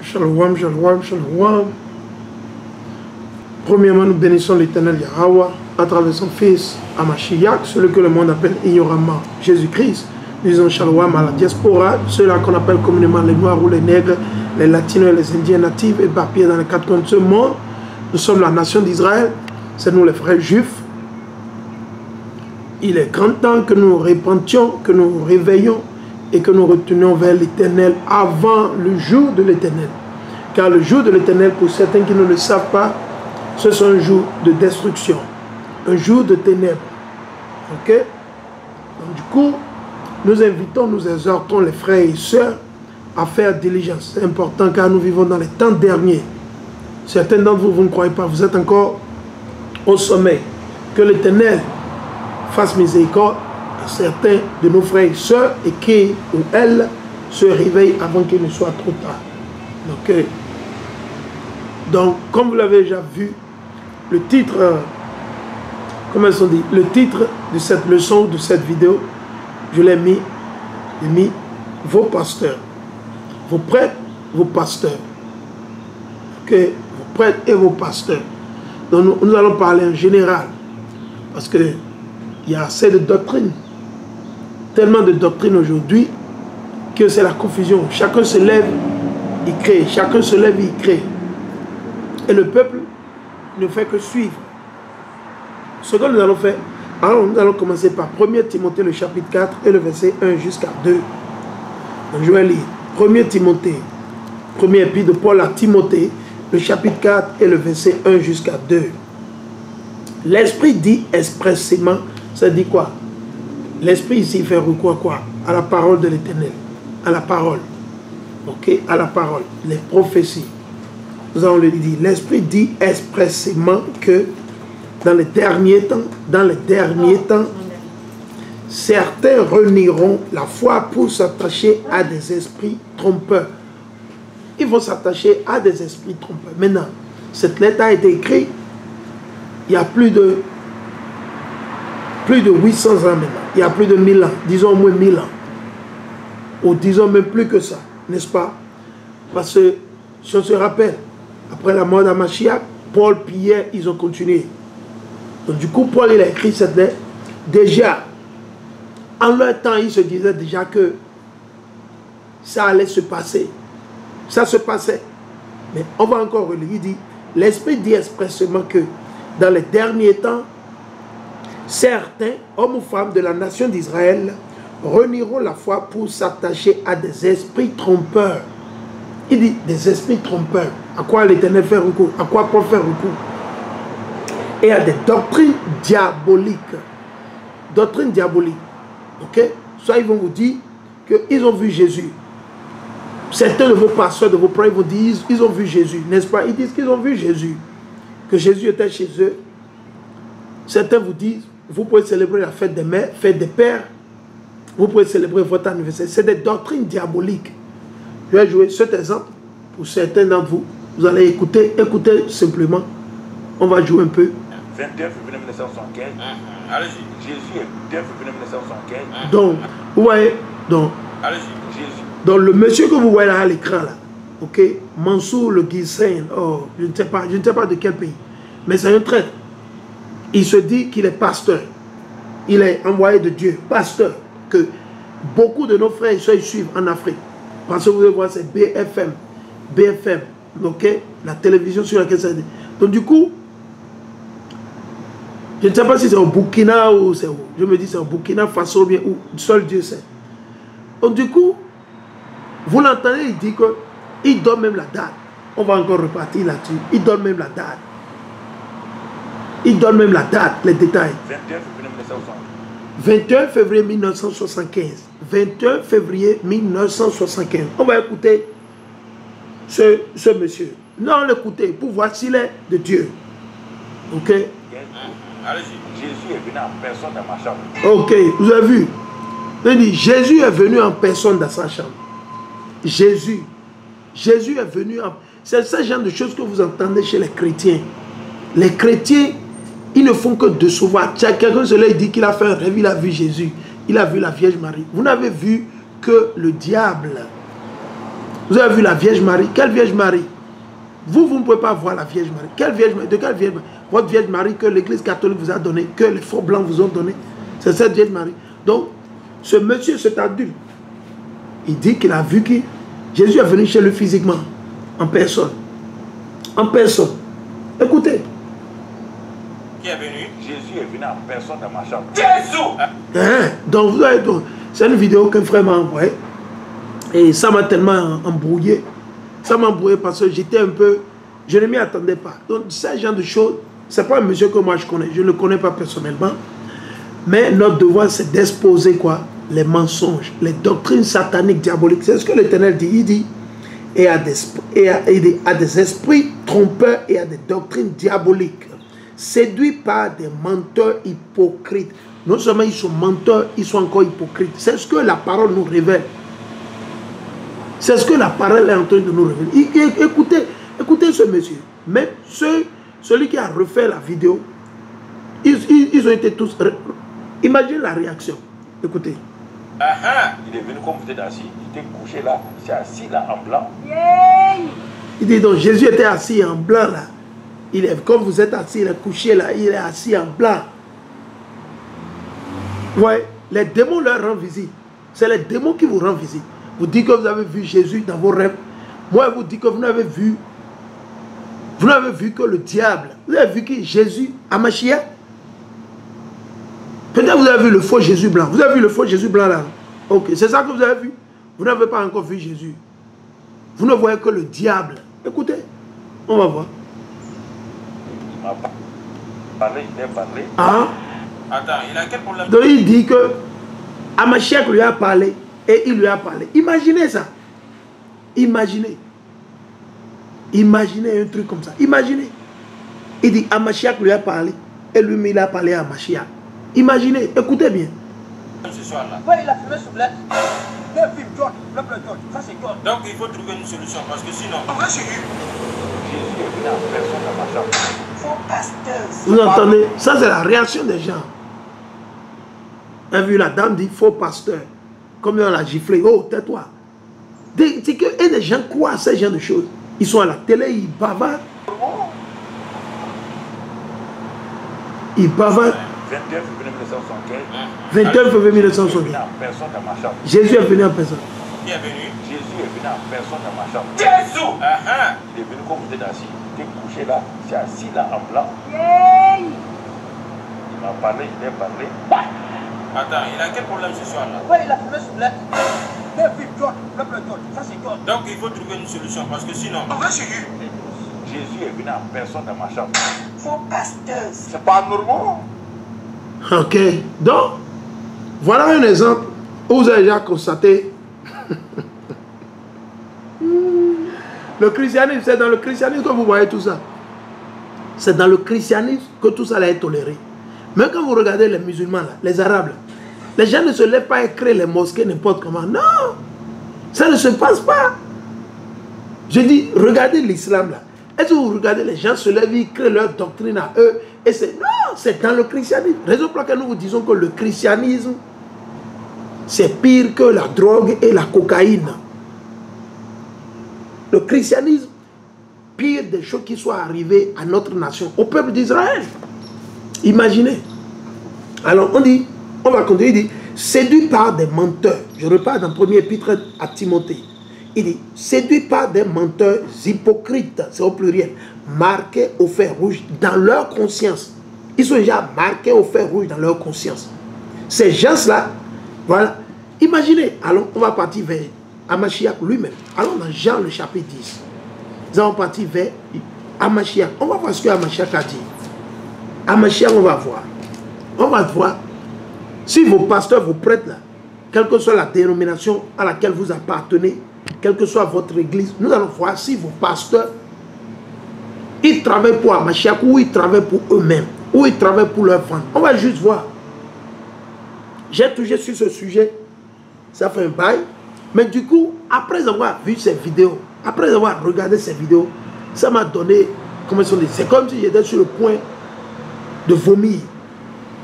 Shalom, shalom, shalom. Premièrement, nous bénissons l'Éternel Yahweh à travers son Fils Hamashiach, celui que le monde appelle ignoramment Jésus-Christ. Nous disons shalom à la diaspora, ceux-là qu'on appelle communément les Noirs ou les Nègres, les Latinos et les Indiens natifs et éparpillés dans les quatre coins de ce monde. Nous sommes la nation d'Israël, c'est nous les frères juifs. Il est grand temps que nous repentions, que nous réveillons et que nous retournions vers l'Éternel avant le jour de l'Éternel. Car le jour de l'Éternel, pour certains qui ne le savent pas, ce sont un jour de destruction, un jour de ténèbres. Ok? Donc, du coup, nous invitons, nous exhortons les frères et sœurs à faire diligence. C'est important car nous vivons dans les temps derniers. Certains d'entre vous, vous ne croyez pas, vous êtes encore au sommeil. Que l'Éternel fasse miséricorde à certains de nos frères et sœurs et qu'ils ou elles se réveillent avant qu'il ne soit trop tard. Ok? Donc, comme vous l'avez déjà vu, le titre, comment ils sont dit, le titre de cette leçon, de cette vidéo, je l'ai mis, vos pasteurs, vos prêtres, vos pasteurs. Ok? Vos prêtres et vos pasteurs. Donc, nous allons parler en général, parce que il y a assez de doctrines, tellement de doctrines aujourd'hui, que c'est la confusion. Chacun se lève, il crée. Chacun se lève, il crée. Et le peuple ne fait que suivre. Ce que nous allons faire, alors nous allons commencer par 1 Timothée, le chapitre 4 et le verset 1 jusqu'à 2. Donc je vais lire 1 Timothée, premier épître de Paul à Timothée, le chapitre 4 et le verset 1 jusqu'à 2. L'Esprit dit expressément, ça dit quoi? L'Esprit ici fait recours à quoi? À la parole de l'Éternel, à la parole. Ok? À la parole, les prophéties. Nous allons le dire. L'Esprit dit expressément que dans les derniers temps, certains renieront la foi pour s'attacher à des esprits trompeurs. Ils vont s'attacher à des esprits trompeurs. Maintenant, cette lettre a été écrite il y a plus de 800 ans maintenant. Il y a plus de 1000 ans. Disons au moins 1000 ans. Ou disons même plus que ça. N'est-ce pas? Parce que, si on se rappelle, après la mort d'Hamashiach, Paul, Pierre, ils ont continué. Donc du coup, Paul, il a écrit cette lettre. Déjà, en leur temps, il se disait déjà que ça allait se passer. Ça se passait. Mais on va encore relire. Il dit, l'Esprit dit expressément que dans les derniers temps, certains hommes ou femmes de la nation d'Israël renieront la foi pour s'attacher à des esprits trompeurs. Il dit des esprits trompeurs. À quoi l'Éternel fait recours? À quoi Paul fait recours? Et à des doctrines diaboliques. Doctrines diaboliques. Ok? Soit ils vont vous dire qu'ils ont vu Jésus. Certains de vos pasteurs, de vos prêtres vont dire ils ont vu Jésus. N'est-ce pas? Ils disent qu'ils ont vu Jésus. Que Jésus était chez eux. Certains vous disent vous pouvez célébrer la fête des mères, fête des pères. Vous pouvez célébrer votre anniversaire. C'est des doctrines diaboliques. Je vais jouer cet exemple pour certains d'entre vous. Vous allez écouter simplement. On va jouer un peu. 21 février 1975. Allez-y. Jésus est 21 février 1975. Donc, vous voyez, donc, allez-y, Jésus. Donc le monsieur que vous voyez là à l'écran là, ok, Mansour le Guissen, oh, je ne sais pas de quel pays, mais c'est un traître. Il se dit qu'il est pasteur. Il est envoyé de Dieu, pasteur, que beaucoup de nos frères et soeurs suivent en Afrique. Parce que vous allez voir, c'est BFM, ok, la télévision sur laquelle ça dit. Donc du coup, je ne sais pas si c'est au Burkina ou c'est où. Je me dis c'est au Burkina Faso bien où, seul Dieu sait. Donc du coup, vous l'entendez, il dit qu'il donne même la date. On va encore repartir là-dessus. Il donne même la date. Il donne même la date, les détails. 21 février 1975. 21 février 1975. On va écouter ce monsieur. Non, l'écouter pour voir s'il est de Dieu. Ok? Allez-y. Jésus est venu en personne dans ma chambre. Ok, vous avez vu? Il dit, Jésus est venu en personne dans sa chambre. Jésus est venu en... C'est ce genre de choses que vous entendez chez les chrétiens. Les chrétiens, ils ne font que décevoir. Quelqu'un se lève, il dit qu'il a fait un rêve, il a vu Jésus. Il a vu la Vierge Marie. Vous n'avez vu que le diable. Vous avez vu la Vierge Marie? Quelle Vierge Marie? Vous ne pouvez pas voir la Vierge Marie. Quelle Vierge Marie? De quelle Vierge Marie? Votre Vierge Marie que l'Église catholique vous a donnée, que les faux blancs vous ont donné. C'est cette Vierge Marie. Donc, ce monsieur, cet adulte, il dit qu'il a vu que Jésus est venu chez lui physiquement, en personne. En personne. Écoutez. Qui est venu? Jésus est venu en personne dans ma chambre. Jésus! Donc, vous avez... C'est une vidéo qu'un frère m'a envoyée. Et ça m'a tellement embrouillé. Ça m'a embrouillé parce que j'étais un peu... Je ne m'y attendais pas. Donc, ce genre de choses, ce n'est pas un monsieur que moi je connais. Je ne le connais pas personnellement. Mais notre devoir, c'est d'exposer quoi? Les mensonges, les doctrines sataniques, diaboliques. C'est ce que l'Éternel dit. Il dit, et à des esprits trompeurs et à des doctrines diaboliques, séduits par des menteurs hypocrites. Non seulement ils sont menteurs, ils sont encore hypocrites. C'est ce que la parole nous révèle. C'est ce que la parole est en train de nous révéler. Écoutez ce monsieur. Même celui qui a refait la vidéo, ils ont été tous... Imaginez la réaction. Écoutez. Il est venu comme vous êtes assis. Il était couché là. Il s'est assis là en blanc. Il dit donc Jésus était assis en blanc là. Il est, comme vous êtes assis, il est couché là. Il est assis en blanc. Ouais, les démons leur rendent visite. C'est les démons qui vous rendent visite. Vous dites que vous avez vu Jésus dans vos rêves. Moi, je vous dis que vous n'avez vu. Vous n'avez vu que le diable. Vous avez vu que Jésus a Mashiach. Peut-être vous avez vu le faux Jésus blanc. Vous avez vu le faux Jésus blanc là? Ok, c'est ça que vous avez vu. Vous n'avez pas encore vu Jésus. Vous ne voyez que le diable. Écoutez, on va voir. Il m'a parlé, il m'a parlé. Ah. Attends, il a quel problème? Donc il dit que Amashek lui a parlé et il lui a parlé. Imaginez ça. Imaginez. Imaginez un truc comme ça. Imaginez. Il dit Amashek lui a parlé et lui il a parlé à Amashek. Imaginez, écoutez bien. Ce soir-là. Ouais, il a fumé sous l'aide. Deux films, George, le plan George. Ça, c'est George. Donc, il faut trouver une solution parce que sinon. En vrai, c'est lui. Jésus est venu en personne dans ma chambre. Faux pasteur. Vous entendez? Ça, c'est la réaction des gens. On a vu la dame dit faux pasteur. Comme on l'a giflé. Oh, tais-toi. C'est que et les gens croient à ce genre de choses. Ils sont à la télé, ils bavardent. Ils bavardent. 21 février 1975. 21 février 1975. Personne dans ma chambre. Jésus est venu en personne. Qui est venu? Jésus est venu en personne dans ma chambre. Jésus! Il est venu comme vous êtes assis. Il était couché là. Il s'est assis là en blanc. Il m'a parlé, il m'a parlé. Attends, il a quel problème ce soir-là? Ouais, il a fumé sous l'aide. Deux films, George, le plan George. Ça, c'est George. Donc, il faut trouver une solution parce que sinon. En vrai, c'est lui. Jésus est venu en personne dans ma chambre. Faux pasteur. C'est pas normal. Ok. Donc, voilà un exemple où vous avez déjà constaté. Le christianisme, c'est dans le christianisme que vous voyez tout ça. C'est dans le christianisme que tout ça est toléré. Mais quand vous regardez les musulmans, là, les arabes, là, les gens ne se lèvent pas et créent les mosquées n'importe comment. Non, ça ne se passe pas. Je dis, regardez l'islam là. Est-ce que vous regardez les gens se lèvent, ils créent leur doctrine à eux? Et c'est non, c'est dans le christianisme. Raison pour laquelle nous vous disons que le christianisme, c'est pire que la drogue et la cocaïne. Le christianisme, pire des choses qui soient arrivées à notre nation, au peuple d'Israël. Imaginez. Alors on dit, on va continuer, il dit, séduit par des menteurs. Je repars dans le premier épître à Timothée. Il dit, séduit par des menteurs hypocrites, c'est au pluriel, marqués au fer rouge dans leur conscience. Ils sont déjà marqués au fer rouge dans leur conscience. Ces gens-là, voilà. Imaginez, alors on va partir vers Amashia lui-même. Allons dans Jean le chapitre 10. Nous allons partir vers Amashia. On va voir ce que Amashia a dit. Amashia, on va voir. On va voir si vos pasteurs, vos prêtres, là, quelle que soit la dénomination à laquelle vous appartenez, quelle que soit votre église, nous allons voir si vos pasteurs, ils travaillent pour Amashia ou ils travaillent pour eux-mêmes, ou ils travaillent pour leur vente. On va juste voir. J'ai touché sur ce sujet, ça fait un bail, mais du coup, après avoir vu ces vidéos, après avoir regardé ces vidéos, ça m'a donné, comment on dit, c'est comme si j'étais sur le point de vomir.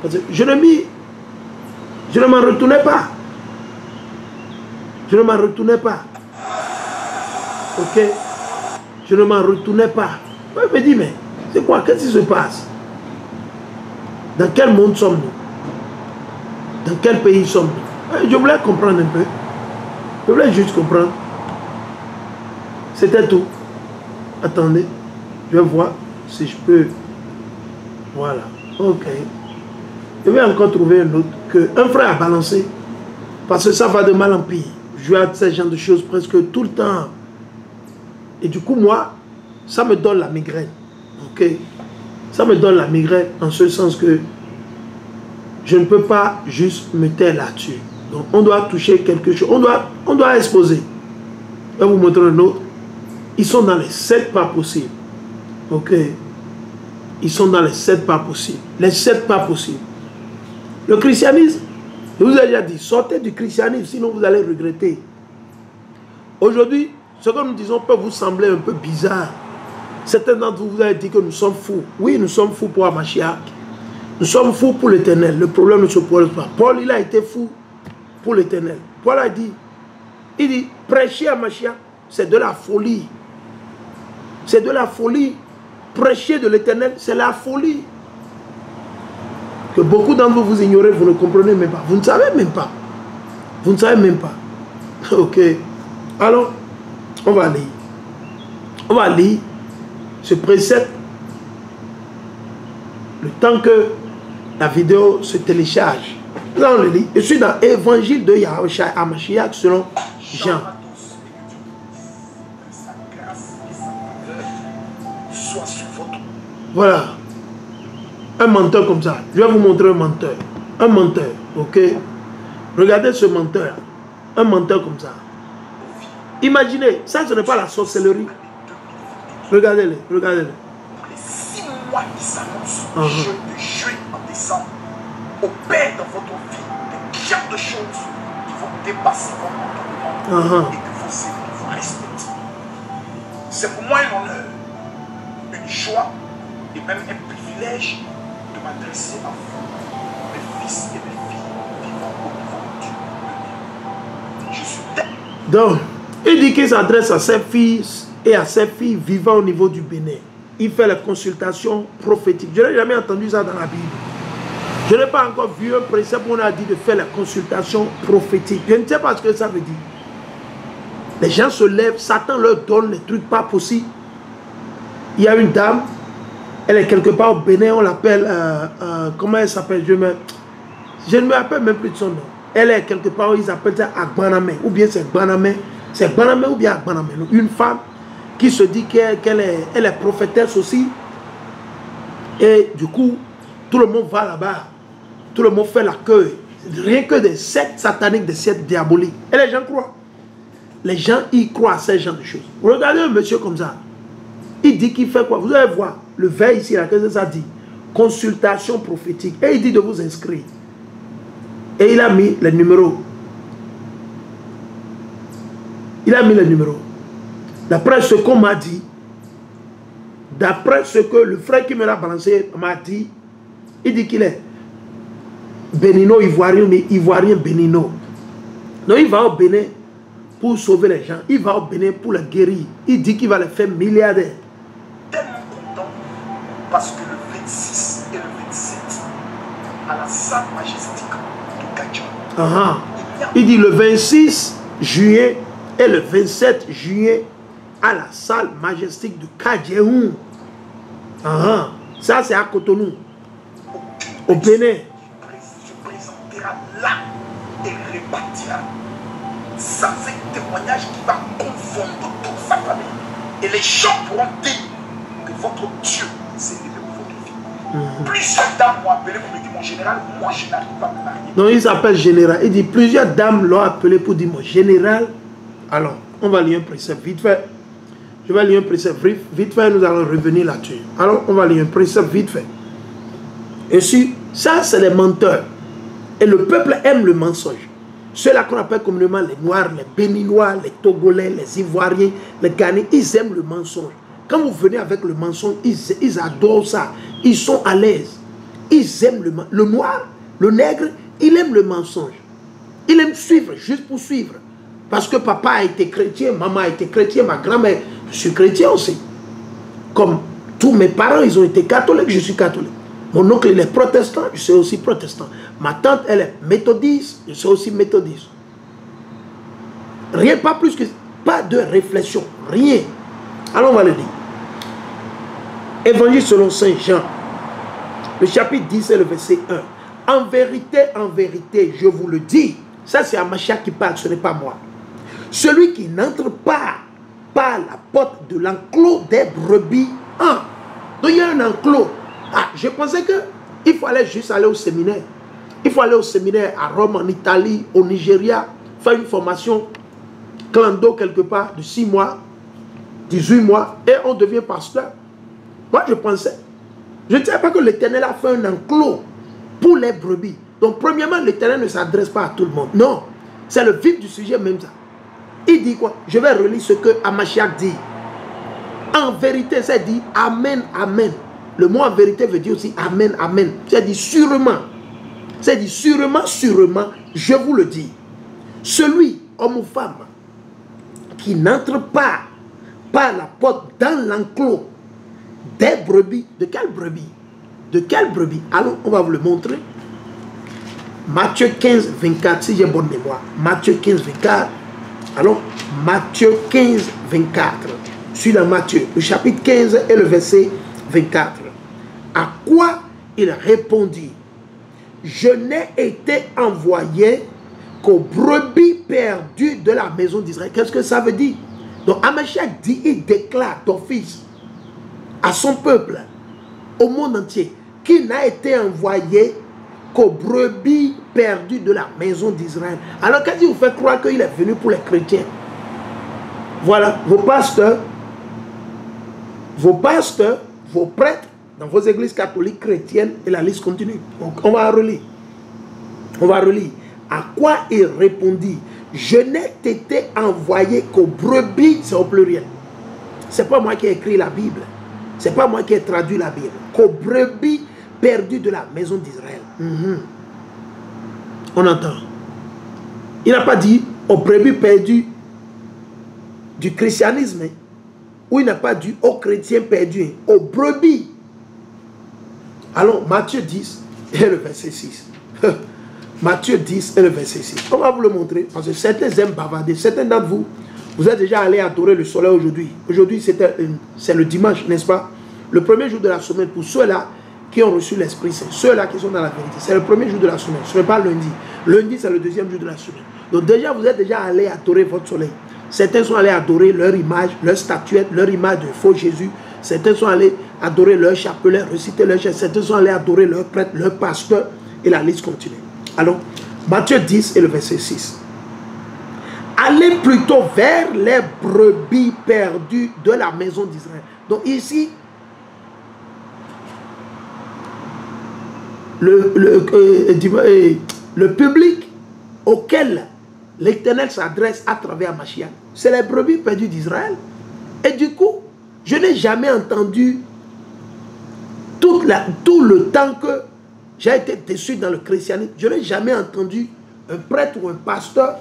Parce que je ne m'en retournais pas. Je ne m'en retournais pas. Ok? Je ne m'en retournais pas. Je me dis, mais c'est quoi? Qu'est-ce qui se passe? Dans quel monde sommes-nous? Dans quel pays sommes-nous? Je voulais comprendre un peu. Je voulais juste comprendre. C'était tout. Attendez. Je vais voir si je peux. Voilà. Ok. Je vais encore trouver un autre que un frère a balancé. Parce que ça va de mal en pire. Je vois ce genre de choses presque tout le temps. Et du coup, moi, ça me donne la migraine. Ok? Ça me donne la migraine en ce sens que je ne peux pas juste me taire là-dessus. Donc, on doit toucher quelque chose. On doit exposer. Je vais vous montrer un autre. Ils sont dans les 7 pas possibles. Ok? Ils sont dans les 7 pas possibles. Les 7 pas possibles. Le christianisme, je vous ai déjà dit, sortez du christianisme, sinon vous allez regretter. Aujourd'hui, ce que nous disons peut vous sembler un peu bizarre. Certains d'entre vous avez dit que nous sommes fous. Oui, nous sommes fous pour Hamashiach. Nous sommes fous pour l'Éternel. Le problème ne se pose pas. Paul, il a été fou pour l'Éternel. Paul a dit, il dit, prêcher Hamashiach, c'est de la folie. C'est de la folie. Prêcher de l'Éternel, c'est la folie. Que beaucoup d'entre vous, vous ignorez, vous ne comprenez même pas. Vous ne savez même pas. Vous ne savez même pas. Ok. Alors, on va lire. On va lire ce précepte. Le temps que la vidéo se télécharge. Là, on le lit. Je suis dans l'Évangile de Yahushua HaMashiach selon Jean. Voilà. Un menteur comme ça. Je vais vous montrer un menteur. Un menteur. Ok. Regardez ce menteur. Un menteur comme ça. Imaginez. Ça, ce n'est pas la sorcellerie. Regardez-le. Regardez-le. Les 6 mois qui s'annoncent, de juin en décembre, opèrent dans votre vie des milliards de choses qui vont dépasser votre entendement et que vos ennemis vous respectent. C'est pour moi un honneur, une joie et même un privilège de m'adresser à vous, mes fils et mes filles vivant au niveau de Dieu. Je suis donc, il dit qu'il s'adresse à ses fils et à ses filles vivant au niveau du Bénin. Il fait les consultations prophétiques. Je n'ai jamais entendu ça dans la Bible. Je n'ai pas encore vu un précepte où on a dit de faire les consultations prophétiques. Je ne sais pas ce que ça veut dire. Les gens se lèvent, Satan leur donne les trucs pas possibles. Il y a une dame, elle est quelque part au Bénin, on l'appelle, comment elle s'appelle? Je ne me rappelle même plus de son nom. Elle est quelque part, ils appellent ça Agbaname, ou bien c'est Agbaname. C'est Agbaname ou bien Agbaname. Une femme qui se dit qu'elle est prophétesse aussi. Et du coup, tout le monde va là-bas. Tout le monde fait l'accueil. Rien que des sectes sataniques, des sectes diaboliques. Et les gens croient. Les gens y croient à ces gens de choses. Regardez un monsieur comme ça. Il dit qu'il fait quoi? Vous allez voir. Le vers ici, qu'est-ce que ça dit? Consultation prophétique. Et il dit de vous inscrire. Et il a mis les numéros. Il a mis les numéros. D'après ce qu'on m'a dit, d'après ce que le frère qui me l'a balancé m'a dit, il dit qu'il est bénino, ivoirien, mais ivoirien bénino. Donc il va au Bénin pour sauver les gens. Il va au Bénin pour les guérir. Il dit qu'il va les faire milliardaires. Tellement content parce que le 26 et le 27 à la salle majestique de Gadja. Il dit le 26 juillet et le 27 juillet à la salle majestique de Kadjehoun. Ça c'est à Cotonou, au Bénin. Se présentera là et répartira. Ça c'est un témoignage qui va confondre toute sa famille. Et les gens pourront dire que votre Dieu s'est élevé pour votre vie. Plusieurs dames m'ont appelé pour me dire, mon général, moi je n'arrive pas à me marier. Non, il s'appelle général. Il dit, plusieurs dames l'ont appelé pour dire, mon général. Alors, on va lire un précepte vite fait. Je vais lire un précepte vite fait, nous allons revenir là-dessus. Alors, on va lire un précepte vite fait. Et si, ça, c'est les menteurs. Et le peuple aime le mensonge. Ceux-là qu'on appelle communément les Noirs, les Béninois, les Togolais, les Ivoiriens, les Ghanéens, ils aiment le mensonge. Quand vous venez avec le mensonge, ils adorent ça. Ils sont à l'aise. Ils aiment le mensonge. Le noir, le nègre, il aime le mensonge. Il aime suivre, juste pour suivre. Parce que papa a été chrétien, maman a été chrétien, ma grand-mère, je suis chrétien aussi. Comme tous mes parents, ils ont été catholiques, je suis catholique. Mon oncle, il est protestant, je suis aussi protestant. Ma tante, elle est méthodiste, je suis aussi méthodiste. Rien, pas plus que... Pas de réflexion, rien. Alors on va le dire. Évangile selon Saint Jean, le chapitre 10 et le verset 1. En vérité, je vous le dis. Ça c'est Amachiak qui parle, ce n'est pas moi. Celui qui n'entre pas par la porte de l'enclos des brebis. Donc il y a un enclos. Je pensais qu'il fallait juste aller au séminaire. Il faut aller au séminaire à Rome, en Italie, au Nigeria, faire une formation clando quelque part de 6 mois, 18 mois, et on devient pasteur. Moi je pensais. Je ne savais pas que l'Éternel a fait un enclos pour les brebis. Donc premièrement, l'Éternel ne s'adresse pas à tout le monde. Non, c'est le vif du sujet même ça. Il dit quoi? Je vais relire ce que Amachiak dit. En vérité, c'est dit Amen, Amen. Le mot en vérité veut dire aussi Amen, Amen. C'est dit sûrement. C'est dit sûrement, sûrement, je vous le dis. Celui, homme ou femme, qui n'entre pas par la porte dans l'enclos des brebis. De quelle brebis? De quelle brebis? Allons, on va vous le montrer. Matthieu 15, 24, si j'ai bonne mémoire. Matthieu 15, 24. Allons, Matthieu 15, 24. Je suis dans Matthieu, le chapitre 15 et le verset 24. À quoi il répondit? Je n'ai été envoyé qu'aux brebis perdues de la maison d'Israël. Qu'est-ce que ça veut dire? Donc Amachiak dit, il déclare d'office à son peuple, au monde entier, qu'il n'a été envoyé qu'aux brebis perdues de la maison d'Israël. Alors quand il vous fait croire qu'il est venu pour les chrétiens, voilà, vos pasteurs, vos prêtres, dans vos églises catholiques, chrétiennes, et la liste continue. Donc on va relire. On va relire. À quoi il répondit? Je n'ai été envoyé qu'aux brebis, c'est au pluriel. C'est pas moi qui ai écrit la Bible. C'est pas moi qui ai traduit la Bible. Qu'aux brebis perdues de la maison d'Israël. On entend. Il n'a pas dit aux brebis perdues du christianisme, ou il n'a pas dit aux chrétiens perdus, aux brebis. Allons, Matthieu 10 et le verset 6. Matthieu 10 et le verset 6. On va vous le montrer, parce que certains aiment bavarder. Certains d'entre vous, vous êtes déjà allés adorer le soleil aujourd'hui. Aujourd'hui, c'est le dimanche, n'est-ce pas? Le premier jour de la semaine pour ceux-là qui ont reçu l'Esprit Saint, ceux-là qui sont dans la vérité. C'est le premier jour de la semaine, ce n'est pas lundi. Lundi, c'est le deuxième jour de la semaine. Donc déjà, vous êtes déjà allés adorer votre soleil. Certains sont allés adorer leur image, leur statuette, leur image de faux Jésus. Certains sont allés adorer leur chapelet, reciter leur chapelet. Certains sont allés adorer leur prêtre, leur pasteur. Et la liste continue. Alors, Matthieu 10 et le verset 6. Allez plutôt vers les brebis perdues de la maison d'Israël. Donc ici, le public auquel l'Éternel s'adresse à travers Mashiach, c'est les brebis perdues d'Israël. Et du coup, je n'ai jamais entendu tout le temps que j'ai été déçu dans le christianisme, je n'ai jamais entendu un prêtre ou un pasteur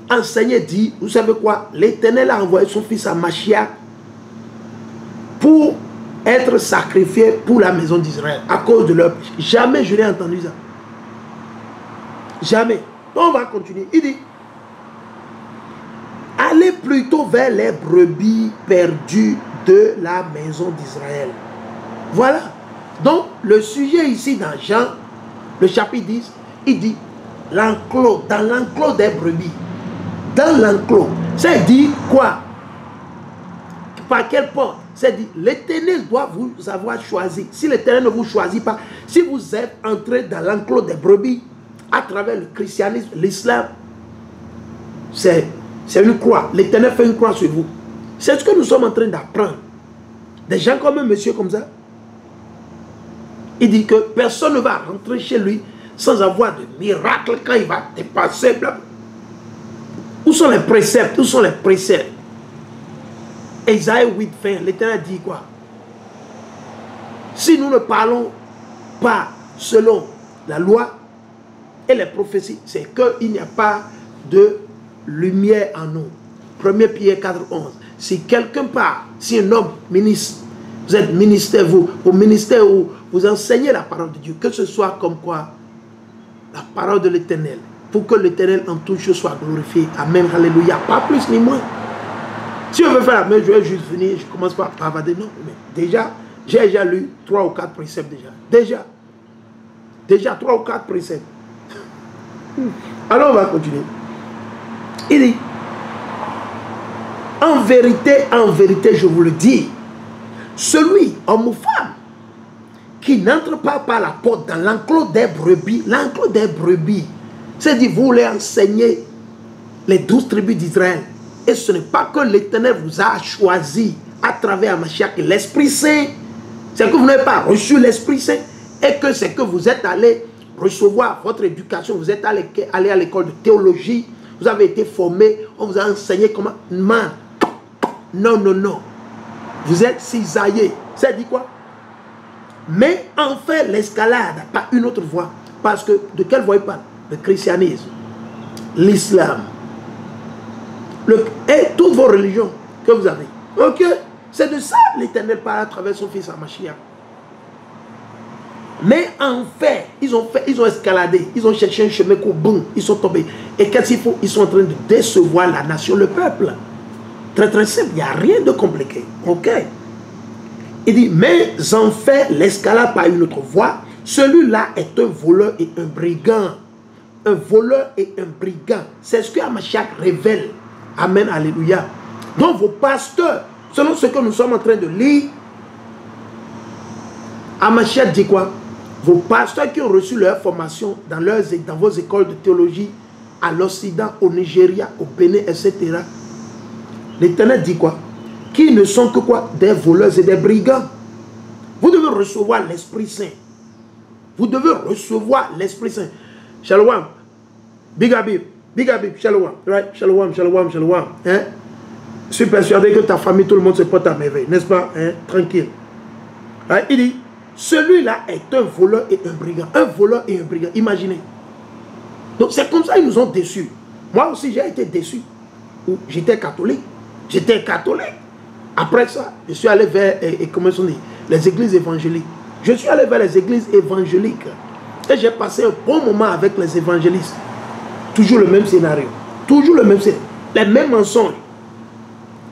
enseigner, dire, vous savez quoi, l'Éternel a envoyé son fils à Mashiach pour être sacrifié pour la maison d'Israël à cause de leur péché. Jamais je n'ai entendu ça. Jamais. On va continuer. Il dit, allez plutôt vers les brebis perdues de la maison d'Israël. Voilà. Donc, le sujet ici dans Jean, le chapitre 10, il dit, l'enclos, dans l'enclos des brebis. Dans l'enclos. Ça dit quoi? Par quelle porte? C'est dit, l'Éternel doit vous avoir choisi. Si l'Éternel ne vous choisit pas, si vous êtes entré dans l'enclos des brebis, à travers le christianisme, l'islam, c'est une croix. L'Éternel fait une croix sur vous. C'est ce que nous sommes en train d'apprendre. Des gens comme un monsieur comme ça, il dit que personne ne va rentrer chez lui sans avoir de miracle quand il va dépasser. Où sont les préceptes? Où sont les préceptes? Isaïe 8, fin, l'Éternel dit quoi? Si nous ne parlons pas selon la loi et les prophéties, c'est qu'il n'y a pas de lumière en nous. 1 Pierre 4, 11. Si quelqu'un part, si un homme ministre, vous êtes ministère, vous, au ministère où vous enseignez la parole de Dieu, que ce soit comme quoi la parole de l'Éternel, pour que l'Éternel en toute chose soit glorifié. Amen, alléluia. Pas plus ni moins. Si on veut faire la même, je vais juste venir, je commence par bavarder. Non, mais déjà, j'ai déjà lu 3 ou 4 préceptes déjà. Déjà 3 ou 4 préceptes. Alors on va continuer. Il dit, en vérité, je vous le dis, celui, homme ou femme, qui n'entre pas par la porte dans l'enclos des brebis, c'est-à-dire vous voulez enseigner les 12 tribus d'Israël. Et ce n'est pas que l'Éternel vous a choisi à travers Mashiach l'Esprit Saint. C'est que vous n'avez pas reçu l'Esprit Saint et que c'est que vous êtes allé recevoir votre éducation, vous êtes allé à l'école de théologie, vous avez été formé, on vous a enseigné comment. Non. Vous êtes cisaillé. Ça dit quoi? Mais en fait l'escalade par une autre voie. Parce que de quelle voie il parle? Le christianisme, l'islam, et toutes vos religions que vous avez. Ok? C'est de ça l'Éternel parle à travers son fils Mashiach. Mais en fait, ils ont escaladé, ils ont cherché un chemin qu'au bout, ils sont tombés. Et qu'est-ce qu'il faut? Ils sont en train de décevoir la nation, le peuple. Très très simple, il n'y a rien de compliqué. Ok? Il dit, mais en fait l'escalade par une autre voie, celui-là est un voleur et un brigand. Un voleur et un brigand. C'est ce que Mashiach révèle. Amen, alléluia. Donc vos pasteurs, selon ce que nous sommes en train de lire, Mashiach dit quoi? Vos pasteurs qui ont reçu leur formation dans vos écoles de théologie, à l'Occident, au Nigeria, au Bénin, etc. L'Éternel dit quoi? Qui ne sont que quoi? Des voleurs et des brigands. Vous devez recevoir l'Esprit Saint. Vous devez recevoir l'Esprit Saint. Shalom. Big Abib. Shalom. Right? Shalom. Hein? Je suis persuadé que ta famille, tout le monde se porte à merveille. N'est-ce pas? Hein? Tranquille. Right? Il dit, celui-là est un voleur et un brigand. Un voleur et un brigand. Imaginez. Donc c'est comme ça qu'ils nous ont déçus. Moi aussi, j'ai été déçu. J'étais catholique. Après ça, je suis allé vers comment on dit, les églises évangéliques. Je suis allé vers les églises évangéliques. Et j'ai passé un bon moment avec les évangélistes. Toujours le même scénario. Toujours le même scénario. Les mêmes mensonges.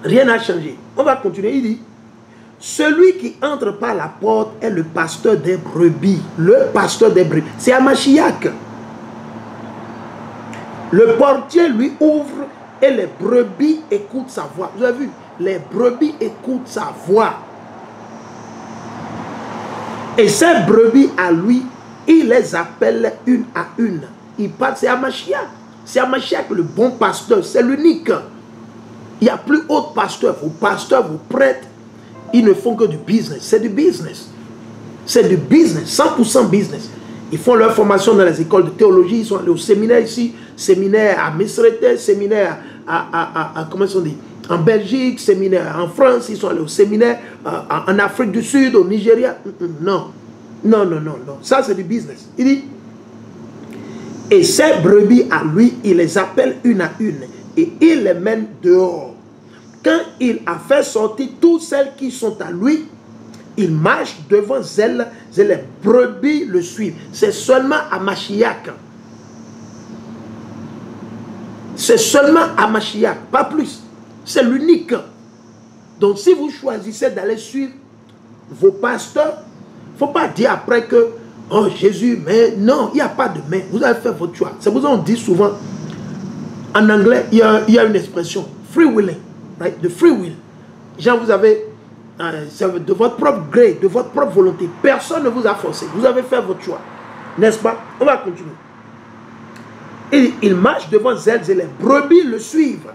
Rien n'a changé. On va continuer. Il dit, celui qui entre par la porte est le pasteur des brebis. Le pasteur des brebis. C'est Mashiach. Le portier lui ouvre et les brebis écoutent sa voix. Vous avez vu? Les brebis écoutent sa voix. Et ces brebis à lui, il les appelle une à une. Il parle, c'est Mashiach. C'est Mashiach le bon pasteur. C'est l'unique. Il n'y a plus autre pasteur. Vos pasteurs, vos prêtres, ils ne font que du business. C'est du business. C'est du business. 100% business. Ils font leur formation dans les écoles de théologie. Ils sont allés au séminaire ici. Séminaire à Misrete. Séminaire comment on dit? En Belgique. Séminaire en France. Ils sont allés au séminaire en Afrique du Sud, au Nigeria. Non. Ça, c'est du business. Il dit, et ces brebis à lui, il les appelle une à une. Et il les mène dehors. Quand il a fait sortir toutes celles qui sont à lui, il marche devant elles et les brebis le suivent. C'est seulement à Mashiach. C'est seulement à Mashiach, pas plus. C'est l'unique. Donc si vous choisissez d'aller suivre vos pasteurs, il ne faut pas dire après que, oh Jésus, mais non, il n'y a pas de mais. Vous avez fait votre choix. C'est pour ça qu'on dit souvent, en anglais, il y a une expression, free willing, right? The free will. Genre, vous avez, de votre propre gré, de votre propre volonté. Personne ne vous a forcé. Vous avez fait votre choix. N'est-ce pas? On va continuer. Et il marche devant elles et les brebis le suivent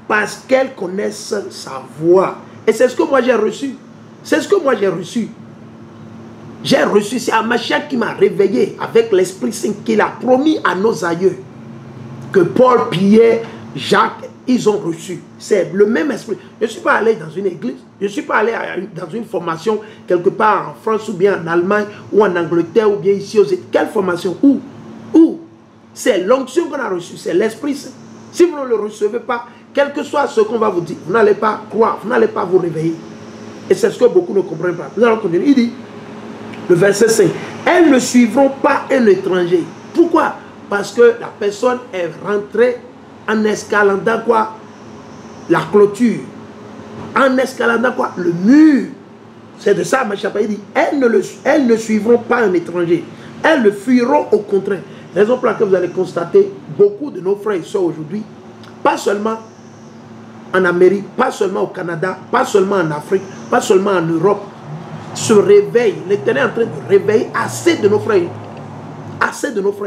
parce qu'elles connaissent sa voix. Et c'est ce que moi j'ai reçu. C'est ce que moi j'ai reçu. J'ai reçu, c'est Mashiach qui m'a réveillé avec l'Esprit Saint qu'il a promis à nos aïeux. Que Paul, Pierre, Jacques, ils ont reçu. C'est le même esprit. Je ne suis pas allé dans une église. Je ne suis pas allé dans une formation quelque part en France ou bien en Allemagne ou en Angleterre ou bien ici aux États-Unis. Quelle formation? Où? C'est l'onction qu'on a reçue. C'est l'Esprit Saint. Si vous ne le recevez pas, quel que soit ce qu'on va vous dire, vous n'allez pas croire, vous n'allez pas vous réveiller. Et c'est ce que beaucoup ne comprennent pas. Nous allons continuer. Il dit, le verset 5, elles ne suivront pas un étranger. Pourquoi? Parce que la personne est rentrée en escaladant quoi? La clôture. En escaladant quoi? Le mur. C'est de ça, ma chapa, il dit, elles ne suivront pas un étranger. Elles le fuiront au contraire. Raison pour laquelle vous allez constater, beaucoup de nos frères et sœurs aujourd'hui, pas seulement en Amérique, pas seulement au Canada, pas seulement en Afrique, pas seulement en Europe, se réveillent. L'Éternel est en train de réveiller assez de nos frères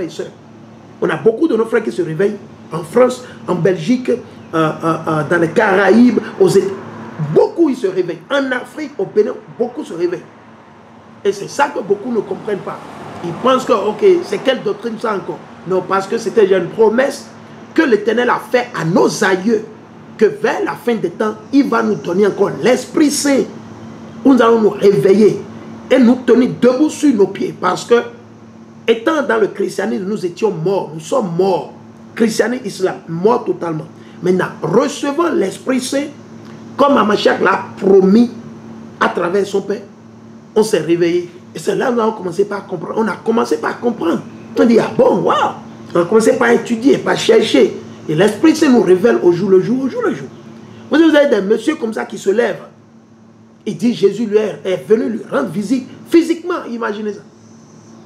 et sœurs. On a beaucoup de nos frères qui se réveillent en France, en Belgique, dans les Caraïbes, aux États. Beaucoup ils se réveillent. En Afrique, au Bénin, beaucoup se réveillent. Et c'est ça que beaucoup ne comprennent pas. Ils pensent que, ok, c'est quelle doctrine ça encore? Non, parce que c'était déjà une promesse que l'Éternel a fait à nos aïeux, que vers la fin des temps, il va nous donner encore l'Esprit Saint, où nous allons nous réveiller et nous tenir debout sur nos pieds. Parce que, étant dans le christianisme, nous étions morts, nous sommes morts. Christianisme, islam, morts totalement. Maintenant, recevant l'Esprit Saint, comme Amashak l'a promis à travers son Père, on s'est réveillé. Et c'est là où on a commencé par comprendre. On a commencé par comprendre. On dit, ah bon, waouh. On a commencé par étudier, par chercher. Et l'Esprit Saint nous révèle au jour le jour, au jour le jour. Vous avez des messieurs comme ça qui se lèvent. Il dit, Jésus lui est venu lui rendre visite physiquement. Imaginez ça.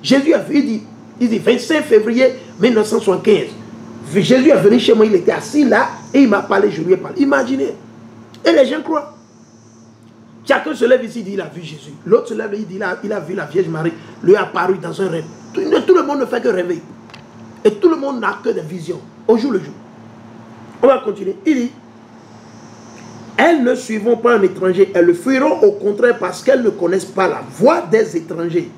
Jésus a vu, il dit 25 février 1975. Jésus est venu chez moi, il était assis là et il m'a parlé, je lui ai parlé. Imaginez. Et les gens croient. Chacun se lève ici, il dit, il a vu Jésus. L'autre se lève, il dit, il a vu la Vierge Marie, lui apparu dans un rêve. Tout le monde ne fait que rêver. Et tout le monde n'a que des visions, au jour le jour. On va continuer. Il dit, elles ne suivront pas un étranger, elles le fuiront au contraire parce qu'elles ne connaissent pas la voix des étrangers.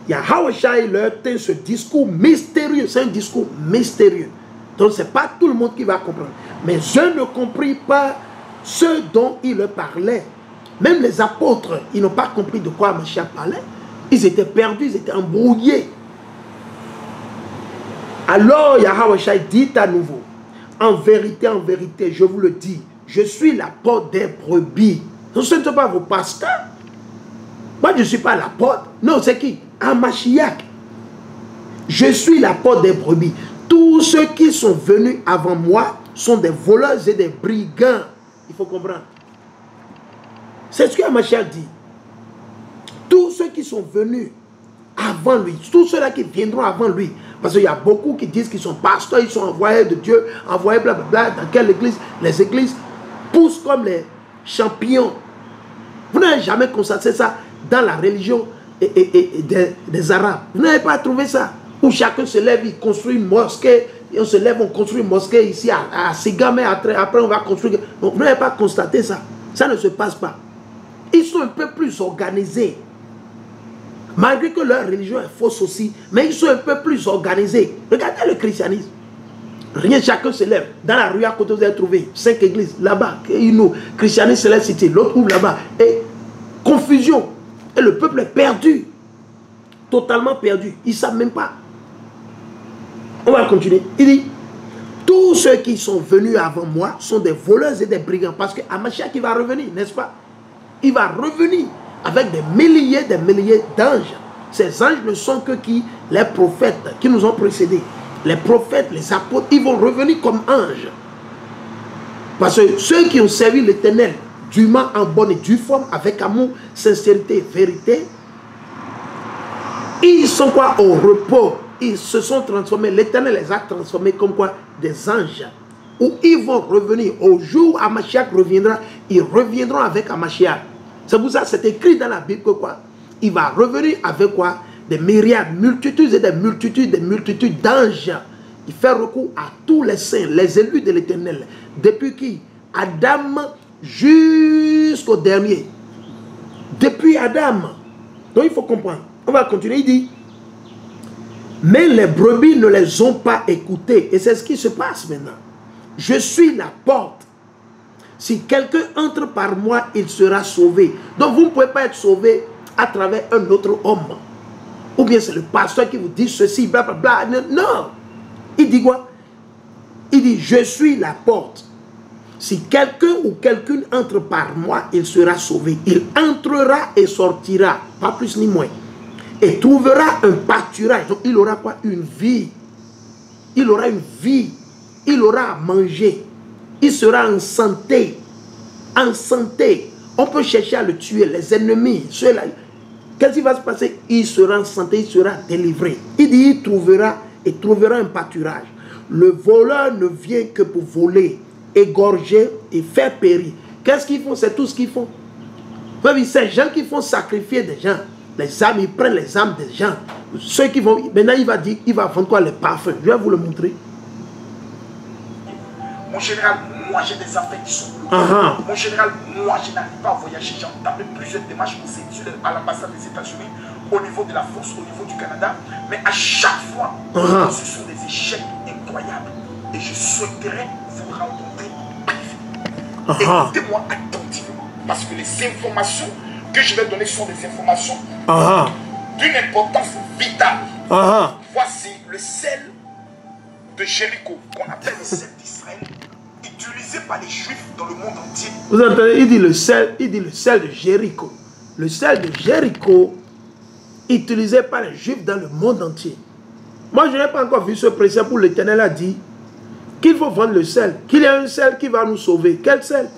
Yahweh Shai leur tient ce discours mystérieux. C'est un discours mystérieux. Donc, ce n'est pas tout le monde qui va comprendre. Mais je ne compris pas ce dont il leur parlait. Même les apôtres, ils n'ont pas compris de quoi Mashiach parlait. Ils étaient perdus, ils étaient embrouillés. Alors Yahweh Shai dit à nouveau, en vérité, je vous le dis, je suis la porte des brebis. Ce ne sont pas vos pasteurs. Moi, je ne suis pas la porte. Non, c'est qui? Mashiach. Je suis la porte des brebis. Tous ceux qui sont venus avant moi sont des voleurs et des brigands. Il faut comprendre. C'est ce que Mashiach dit. Tous ceux qui sont venus avant lui, tous ceux-là qui viendront avant lui, parce qu'il y a beaucoup qui disent qu'ils sont pasteurs, ils sont envoyés de Dieu, envoyés blablabla, dans quelle église? Les églises poussent comme les champignons. Vous n'avez jamais constaté ça dans la religion des Arabes. Vous n'avez pas trouvé ça? Où chacun se lève, il construit une mosquée, et on se lève, on construit une mosquée ici à Sigame, après on va construire. Donc, vous n'avez pas constaté ça. Ça ne se passe pas. Ils sont un peu plus organisés. Malgré que leur religion est fausse aussi, mais ils sont un peu plus organisés. Regardez le christianisme. Rien, chacun se lève. Dans la rue à côté, vous allez trouver 5 églises. Là-bas, christianisme, c'est la cité. L'autre ouvre là-bas. Et confusion. Et le peuple est perdu. Totalement perdu. Ils ne savent même pas. On va continuer. Il dit, tous ceux qui sont venus avant moi sont des voleurs et des brigands. Parce que Mashiach il va revenir, n'est-ce pas? Il va revenir avec des milliers d'anges. Ces anges ne sont que qui? Les prophètes qui nous ont précédés. Les prophètes, les apôtres, ils vont revenir comme anges. Parce que ceux qui ont servi l'Éternel dûment, en bonne et due forme, avec amour, sincérité, vérité, ils sont quoi? Au repos. Ils se sont transformés. L'Éternel les a transformés comme quoi? Des anges. Où ils vont revenir. Au jour où Mashiach reviendra, ils reviendront avec Mashiach. C'est pour ça que c'est écrit dans la Bible que quoi? Il va revenir avec quoi? Des myriades, multitudes et des multitudes d'anges. Il fait recours à tous les saints, les élus de l'Éternel. Depuis qui? Adam jusqu'au dernier. Depuis Adam. Donc il faut comprendre. On va continuer. Il dit, mais les brebis ne les ont pas écoutés. Et c'est ce qui se passe maintenant. Je suis la porte. Si quelqu'un entre par moi, il sera sauvé. Donc vous ne pouvez pas être sauvé à travers un autre homme. Ou bien c'est le pasteur qui vous dit ceci, blablabla. Non. Il dit quoi? Il dit, je suis la porte. Si quelqu'un ou quelqu'une entre par moi, il sera sauvé. Il entrera et sortira, pas plus ni moins. Et trouvera un pâturage. Donc il aura quoi? Une vie. Il aura une vie. Il aura à manger. Il sera en santé. En santé. On peut chercher à le tuer, les ennemis, ceux-là. Qu'est-ce qui va se passer? Il sera en santé, il sera délivré. Il dit, il trouvera et trouvera un pâturage. Le voleur ne vient que pour voler, égorger et faire périr. Qu'est-ce qu'ils font? C'est tout ce qu'ils font. Ces gens qui font sacrifier des gens, les âmes, ils prennent les âmes des gens. Ceux qui vont, maintenant il va dire, il va vendre quoi? Les parfums. Je vais vous le montrer. Mon général, moi j'ai des affaires qui sont bloquées. Mon général, moi je n'arrive pas à voyager. J'ai entamé plusieurs démarches conceptuelles à l'ambassade des États-Unis, au niveau de la France, au niveau du Canada. Mais à chaque fois, ce sont des échecs incroyables. Et je souhaiterais vous rencontrer. Écoutez-moi attentivement. Parce que les informations que je vais donner sont des informations d'une importance vitale. Voici le sel de Jéricho, qu'on appelle le sel d'Israël, utilisé par les Juifs dans le monde entier. Vous entendez, il dit le sel de Jéricho. Le sel de Jéricho, utilisé par les Juifs dans le monde entier. Moi, je n'ai pas encore vu ce précepte où l'Éternel a dit qu'il faut vendre le sel, qu'il y a un sel qui va nous sauver. Quel sel?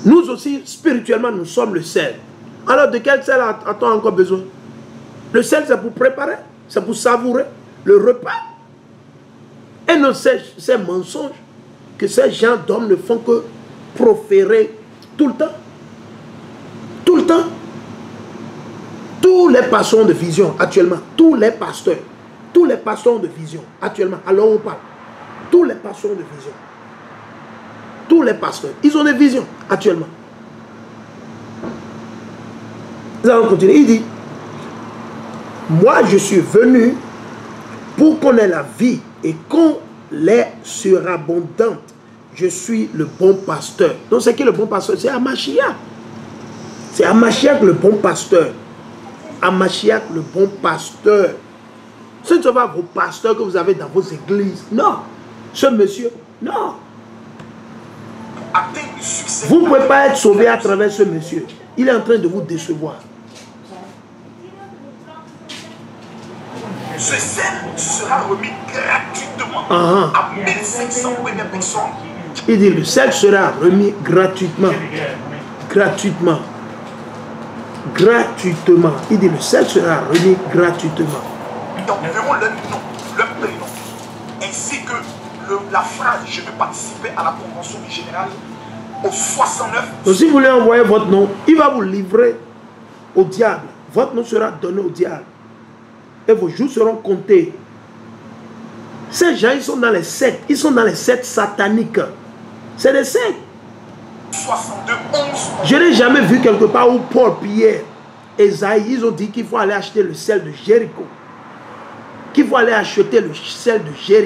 Nous aussi, spirituellement, nous sommes le sel. Alors, de quel sel a-t-on encore besoin? Le sel, c'est pour préparer, c'est pour savourer le repas. Et non, ces mensonges que ces gens d'hommes ne font que proférer tout le temps. Tout le temps. Tous les pasteurs de vision actuellement, tous les pasteurs de vision actuellement, alors on parle, tous les pasteurs de vision, tous les pasteurs, ils ont des visions actuellement. Nous allons continuer. Il dit, moi je suis venu pour qu'on ait la vie et qu'on l'ait surabondante. Je suis le bon pasteur. Donc c'est qui le bon pasteur? C'est Hamashiach. C'est Hamashiach le bon pasteur. Hamashiach le bon pasteur. Ce ne sont pas vos pasteurs que vous avez dans vos églises. Non. Ce monsieur, non. Vous ne pouvez pas être sauvé à travers ce monsieur. Il est en train de vous décevoir. Ce sel sera remis gratuitement à 1500 premières personnes. Il dit, le sel sera remis gratuitement. Gratuitement. Gratuitement. Il dit, le sel sera remis gratuitement. Donc, verrons leur nom, leur prénom, ainsi que la phrase, je vais participer à la convention du général au 69. Donc, si vous voulez envoyer votre nom, il va vous livrer au diable. Votre nom sera donné au diable. Et vos jours seront comptés. Ces gens, ils sont dans les sectes. Ils sont dans les sectes sataniques. C'est des sectes. 62, 11. Je n'ai jamais vu quelque part où Paul, Pierre, Esaïe, ils ont dit qu'il faut aller acheter le sel de Jéricho. Qu'il faut aller acheter le sel de Jéricho.